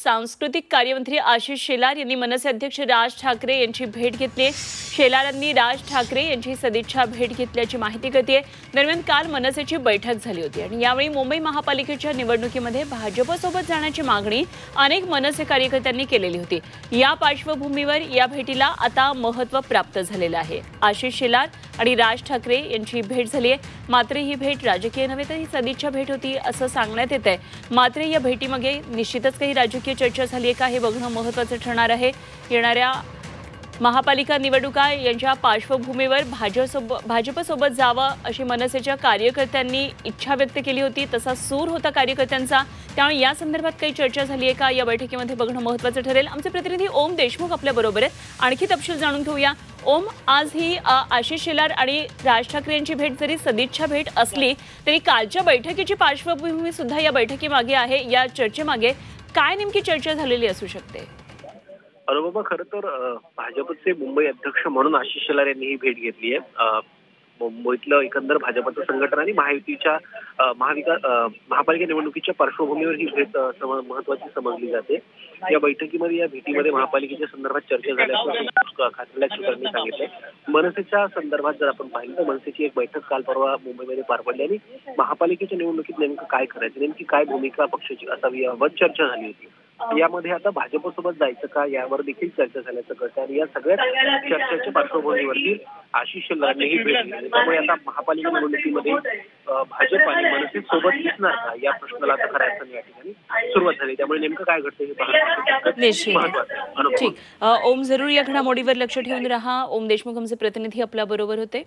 सांस्कृतिक कार्यमंत्री आशिष शेलार यांनी मनसे अध्यक्ष राज ठाकरे यांची भेट घेतली आहे। शेलारांनी राज ठाकरे यांची सदिच्छा भेट घेतल्याची माहिती कळते। दरम्यान काल मनसेची बैठक झाली होती आणि यावेळी मुंबई महापालिकेच्या निवडणुकीमध्ये भाजपसोबत जाण्याची मागणी अनेक मनसे कार्यकर्त्यांनी केलेली होती। या पार्श्वभूमीवर या भेटीला आता महत्त्व प्राप्त झालेलं आहे। आशिष शेलार आणि राज ठाकरे यांची भेट झाली आहे। मात्र ही भेट राजकीय नव्हे तर ही सदिच्छा भेट होती असं सांगण्यात येत आहे। मात्र या भेटीमागे निश्चितच काही राजकीय चर्चा झाली आहे का हे बघणं महत्त्वाचं ठरणार आहे। येणाऱ्या महापालिका निवडणुका यांच्या पार्श्वभूमीवर भाजपसोबत जावं अशी मनसेच्या कार्यकर्त्यांनी इच्छा व्यक्त केली होती। तसा सूर होता कार्यकर्त्यांचा। त्यामुळे या संदर्भात काही चर्चा झाली आहे का या बैठकीमध्ये बघणं महत्त्वाचं ठरेल। आमचे प्रतिनिधी ओम देशमुख आपल्या बरोबर आहेत। आणखी तपशील जाणून घेऊया। ओम, आज ही आशिष शेलार आणि राज ठाकरे यांची भेट जरी सदिच्छा भेट असली तरी कालच्या बैठकीची पार्श्वभूमी सुद्धा या बैठकीमागे आहे। या चर्चेमागे काय नेमकी चर्चा झालेली असू शकते? अनुपमा, खरं तर भाजपचे मुंबई अध्यक्ष म्हणून आशिष शेलार यांनी ही भेट घेतली आहे। मुंबईतलं एकंदर भाजपचं संघटन आणि महायुतीच्या महापालिका निवडणुकीच्या पार्श्वभूमीवर ही भेट महत्वाची समजली जाते। या बैठकीमध्ये या भेटीमध्ये महापालिकेच्या संदर्भात चर्चा झाल्याचं खासदार शेलारांनी सांगितलंय। मनसेच्या संदर्भात जर आपण पाहिलं तर मनसेची एक बैठक काल परवा मुंबईमध्ये पार पडली आणि महापालिकेच्या निवडणुकीत नेमकं काय करायचं, नेमकी काय भूमिका पक्षाची असावी यावर चर्चा झाली होती। यामध्ये आता भाजपसोबत जायचं का यावर देखील चर्चा झाल्याचं कळतं आणि या सगळ्या चर्चेच्या पार्श्वभूमीवरती आशिष शेलारांनी ही भेट घेतली। त्यामुळे आता महापालिका निवडणुकीमध्ये भाजप आणि मनसे सोबत दिसणार का या प्रश्नाला आता खऱ्या अर्थाने या ठिकाणी सुरुवात झाली। त्यामुळे नेमकं काय घडतं हे पाहणं ठीक। ओम, जरूर या घडामोडीवर लक्ष ठेवून राहा। ओम देशमुख आमचे प्रतिनिधी आपल्या बरोबर होते।